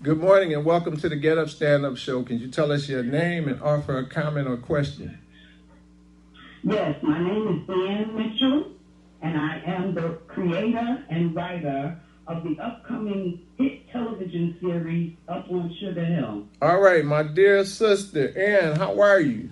Good morning and welcome to the Get Up Stand Up Show. Can you tell us your name and offer a comment or question? Yes, my name is AnnMitchell, and I am the creator and writer of the upcoming hit television series Up on Sugar Hill. All right, my dear sister, Ann, how are you?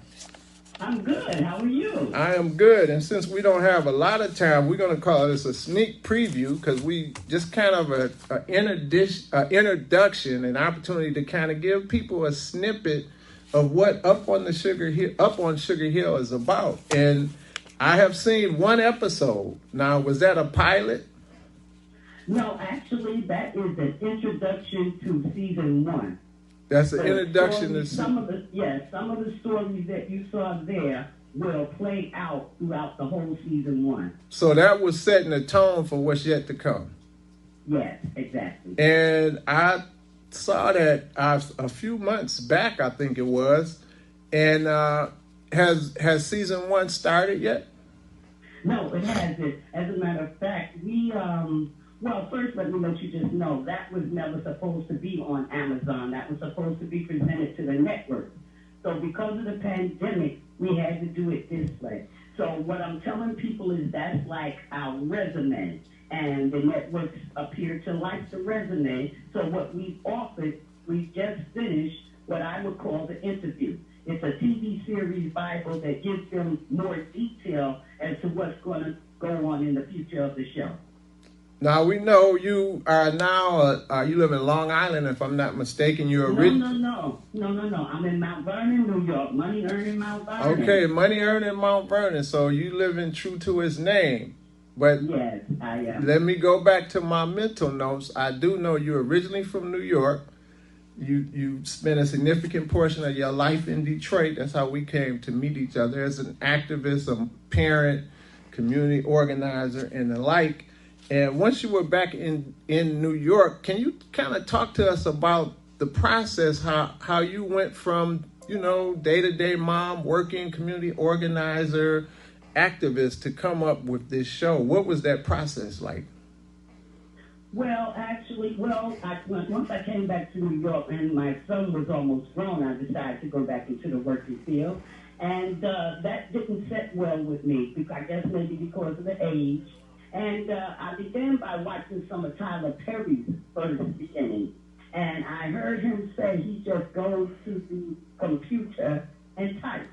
I'm good. How are you? I am good. And since we don't have a lot of time, we're going to call this a sneak preview because we just kind of an introduction, an opportunity to kind of give people a snippet of what Up on Sugar Hill is about. And I have seen one episode. Now, was that a pilot? No, actually, that is an introduction to season 1. That's an introduction to some of the stories that you saw there will play out throughout the whole season 1. So that was setting the tone for what's yet to come. Yes, exactly. And I saw that a few months back, I think it was. And has season 1 started yet? No, it hasn't. As a matter of fact, well, first let me let you just know that was never supposed to be on Amazon. That was supposed to be presented to the network. So because of the pandemic, we had to do it this way. So what I'm telling people is that's like our resume. And the networks appear to like the resume. So what we've offered, we just finished what I would call the interview. It's a TV series Bible that gives them more detail as to what's going to go on in the future of the show. Now, we know you are now, you live in Long Island, if I'm not mistaken. No. I'm in Mount Vernon, New York. Money earned in Mount Vernon. Okay, money earned in Mount Vernon. So you live in true to his name. But yes, I am. Let me go back to my mental notes. I do know you're originally from New York. You spent a significant portion of your life in Detroit. That's how we came to meet each other as an activist, a parent, community organizer, and the like. And once you were back in New York, can you kind of talk to us about the process, how you went from, day-to-day mom, working, community organizer, activist to come up with this show? What was that process like? Well, actually, once I came back to New York and my son was almost grown, I decided to go back into the working field. And that didn't set well with me, because I guess maybe because of the age. And I began by watching some of Tyler Perry's first beginning. And I heard him say he just goes to the computer and types.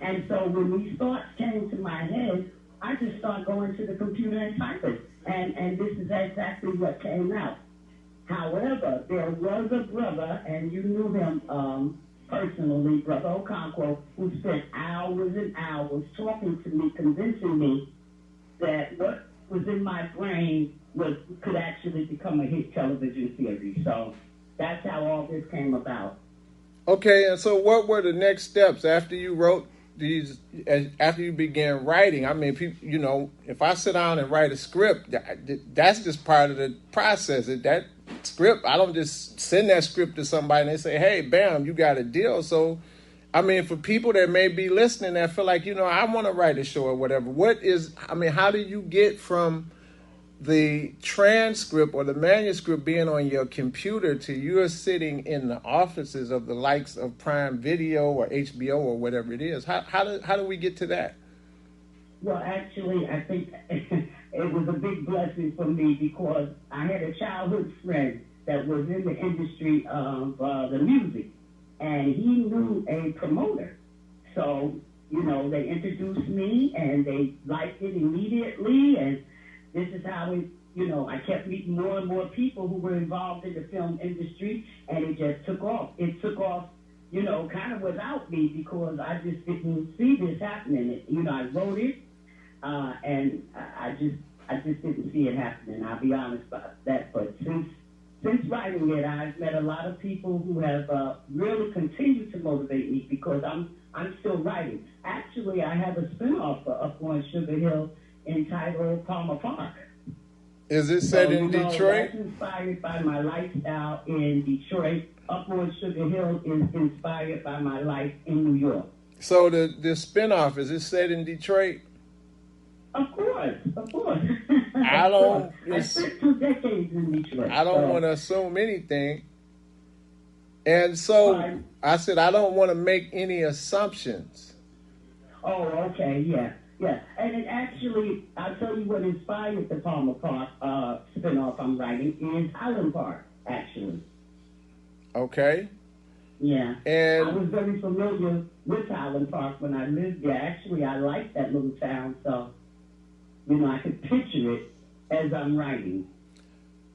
And so when these thoughts came to my head, I just started going to the computer and typing. And this is exactly what came out. However, there was a brother, and you knew him personally, Brother Okonkwo, who spent hours and hours talking to me, convincing me that what was in my brain could actually become a hit television series. So that's how all this came about. Okay, and so what were the next steps after you wrote these, after you began writing? I mean, people, if I sit down and write a script, that's just part of the process. That script, I don't just send that script to somebody and they say, hey, bam, you got a deal. So, I mean, for people that may be listening that feel like, I want to write a show or whatever, how do you get from the transcript or the manuscript being on your computer to you're sitting in the offices of the likes of Prime Video or HBO or whatever it is? How do we get to that? Well, actually, I think it was a big blessing for me because I had a childhood friend that was in the industry of the music. And he knew a promoter. So, they introduced me and they liked it immediately. And this is how I kept meeting more and more people who were involved in the film industry. And it just took off. It took off, kind of without me because I just didn't see this happening. I wrote it and I just didn't see it happening. I'll be honest about that. But since writing it, I've met a lot of people who have really continued to motivate me because I'm still writing. Actually, I have a spinoff for Up on Sugar Hill entitled Palmer Park. Is it set in Detroit? That's inspired by my lifestyle in Detroit. Up on Sugar Hill is inspired by my life in New York. So the spinoff, is it set in Detroit? Of course. I spent 2 decades in Detroit. I don't want to assume anything, And so Pardon? I said, I don't want to make any assumptions. Oh, okay, yeah, yeah. And it actually, I'll tell you what inspired the Palmer Park spinoff I'm writing is Highland Park, actually. Okay. Yeah. I And was very familiar with Highland Park when I lived there. Actually, I liked that little town, so, I could picture it as I'm writing.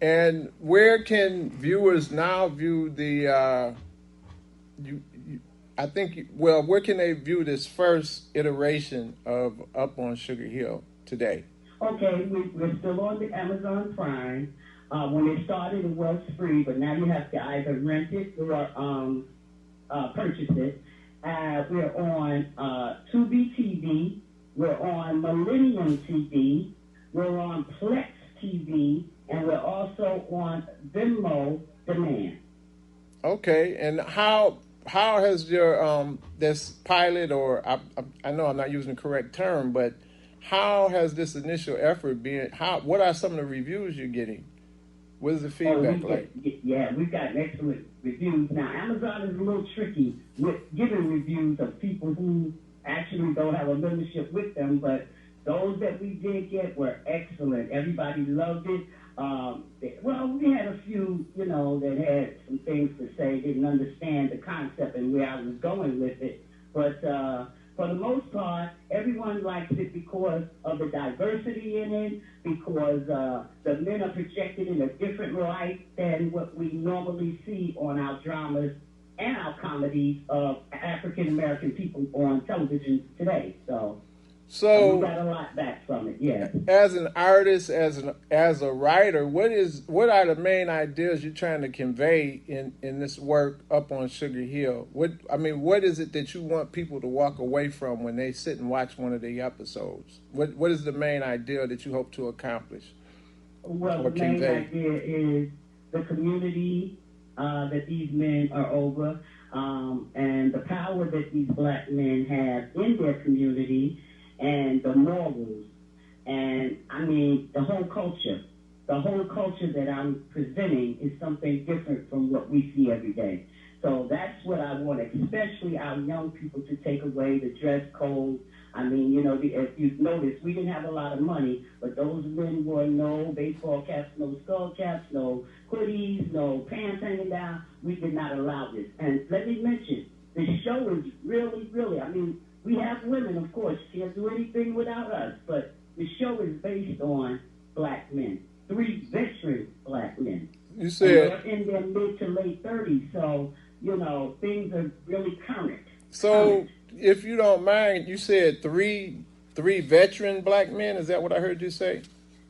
and where can viewers now view the I think, well, where can they view this first iteration of Up on Sugar Hill today? Okay, we're still on the Amazon Prime. When it started, it was free, but now you have to either rent it or purchase it. We're on Tubi TV. We're on Millennium TV. We're on Plex TV, and we're also on Venmo Demand. Okay, and how has your this pilot, or I know I'm not using the correct term, but how has this initial effort been? What are some of the reviews you're getting? What is the feedback like? Yeah, we've got excellent reviews. Now, Amazon is a little tricky with giving reviews of people who actually don't have a membership with them, but those that we did get were excellent. Everybody loved it. Well, we had a few, that had some things to say, didn't understand the concept and where I was going with it. But for the most part, everyone likes it because of the diversity in it, because the men are projected in a different light than what we normally see on our dramas and our comedies of African American people on television today. So we got a lot back from it, yeah. As an artist, as a writer, what are the main ideas you're trying to convey in this work Up on Sugar Hill? What is it that you want people to walk away from when they sit and watch one of the episodes? What is the main idea that you hope to accomplish? Well, the main idea is the community that these men are over, and the power that these black men have in their community, and the morals, and the whole culture. The whole culture that I'm presenting is something different from what we see every day. So that's what I want, especially our young people, to take away the dress code. If you've noticed, we didn't have a lot of money, but those men wore no baseball caps, no skull caps, no hoodies, no pants hanging down. We did not allow this. And let me mention, the show is really, really, we have women, of course, can't do anything without us, but the show is based on black men, 3 veteran black men. You said, and they're in their mid to late 30s, so, things are really current. So, if you don't mind, you said three veteran black men. Is that what I heard you say?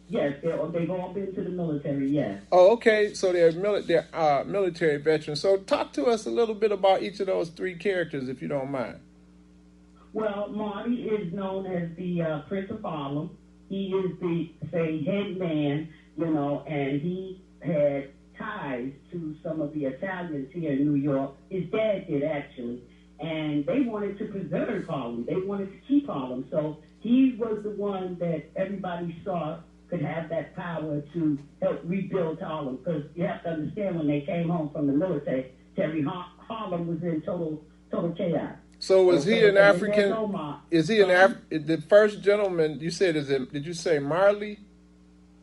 Yes, they've all been to the military, yes. Oh, okay. So they're military veterans. So talk to us a little bit about each of those 3 characters, if you don't mind. Well, Marty is known as the Prince of Harlem. He is the, head man, and he had ties to some of the Italians here in New York. His dad did, actually. And they wanted to preserve Harlem. They wanted to keep Harlem. So he was the one that everybody saw could have that power to help rebuild Harlem. Because you have to understand, when they came home from the military, Harlem was in total chaos. So was he an African? Is he the first gentleman you said? Did you say Marley?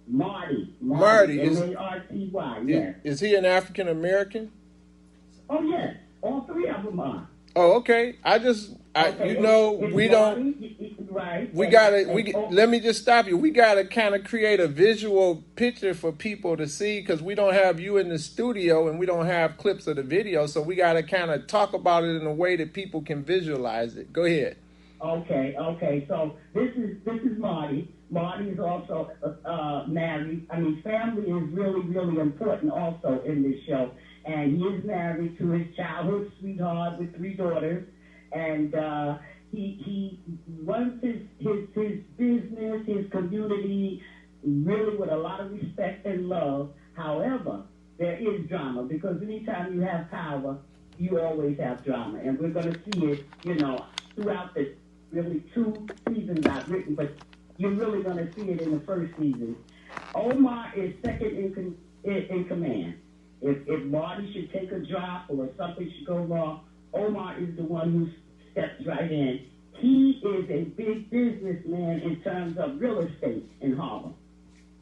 Marty. M-A-R-T-Y. Yes. Is he an African American? Oh yes, all 3 of them are. Oh, okay. We don't. Right. Let me just stop you. We gotta kind of create a visual picture for people to see, because we don't have you in the studio and we don't have clips of the video. So we gotta kind of talk about it in a way that people can visualize it. Go ahead. Okay. So this is Marty. Marty is also married. Family is really, really important also in this show. And he is married to his childhood sweetheart with 3 daughters. And he runs his business, his community, really with a lot of respect and love. However, there is drama, because anytime you have power, you always have drama. And we're going to see it, throughout the really 2 seasons I've written, but you're really going to see it in the first season. Omar is second in command. If Marty should take a drop or something should go wrong, Omar is the one who steps right in. He is a big businessman in terms of real estate in Harlem.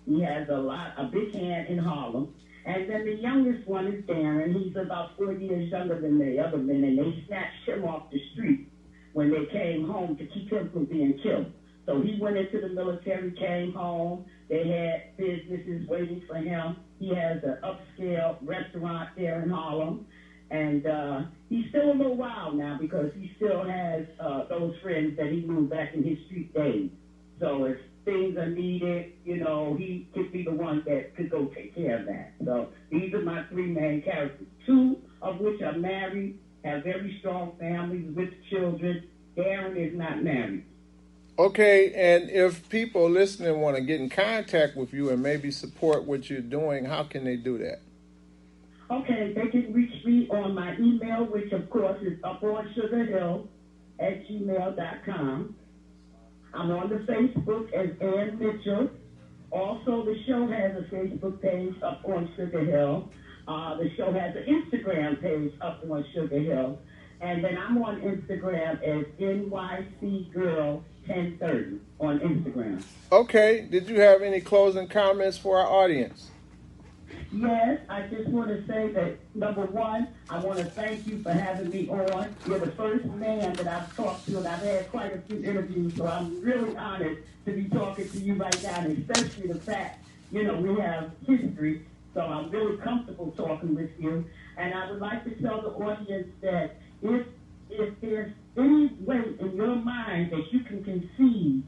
He has a big hand in Harlem. And then the youngest one is Darren. He's about 4 years younger than the other men, and they snatched him off the street when they came home to keep him from being killed. So he went into the military, came home. They had businesses waiting for him. He has an upscale restaurant there in Harlem. And he's still a little wild now because he still has those friends that he knew back in his street days. So if things are needed, he could be the one that could go take care of that. So these are my three main characters, two of which are married, have very strong families with children. Darren is not married. Okay, and if people listening want to get in contact with you and maybe support what you're doing, how can they do that? Okay, they can reach me on my email, which of course is uponsugarhill@gmail.com. I'm on the Facebook as Ann Mitchell. Also, the show has a Facebook page up on Sugar Hill. The show has an Instagram page up on Sugar Hill. And then I'm on Instagram as NYCGirl1030 on Instagram. Okay. Did you have any closing comments for our audience? Yes, I just want to say that, number one, I want to thank you for having me on. You're the first man that I've talked to, and I've had quite a few interviews, so I'm really honored to be talking to you right now, and especially the fact, we have history, so I'm really comfortable talking with you. And I would like to tell the audience that if there's any way in your mind that you can conceive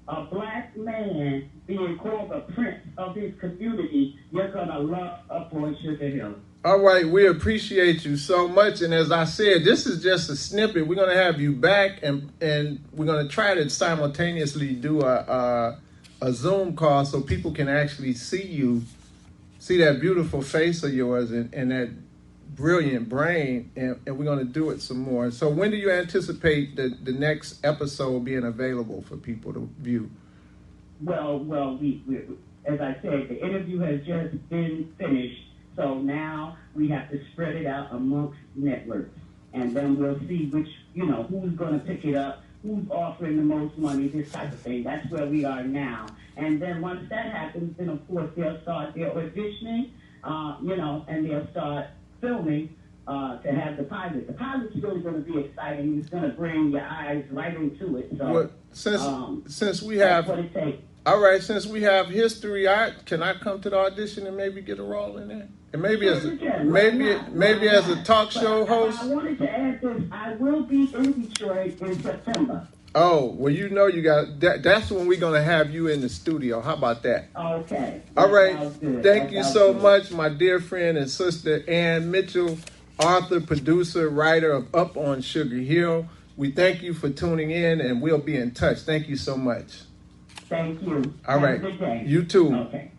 a black man being called a prince of his community, you're going to love up on Sugar Hill. All right, we appreciate you so much. And as I said, this is just a snippet. We're going to have you back, and we're going to try to simultaneously do a Zoom call so people can actually see you, see that beautiful face of yours and that brilliant brain, and we're going to do it some more. So when do you anticipate the next episode being available for people to view? Well, we as I said, the interview has just been finished, so now we have to spread it out amongst networks, and then we'll see which, who's going to pick it up, who's offering the most money, this type of thing. That's where we are now. And then once that happens, then of course they'll start their auditioning, and they'll start filming to have the pilot. The pilot's really going to be exciting. It's going to bring your eyes right into it. So, well, since we have, that's what it takes. All right, since we have history, can I come to the audition and maybe get a role in there? And maybe as a talk show host. I wanted to add this. I will be in Detroit in September. Oh, well, you got that's when we're going to have you in the studio. How about that? Okay. All right. Thank you so much, my dear friend and sister, Ann Mitchell, author, producer, writer of Up on Sugar Hill. We thank you for tuning in, and we'll be in touch. Thank you so much. Thank you. All right. Have a good day. You too. Okay.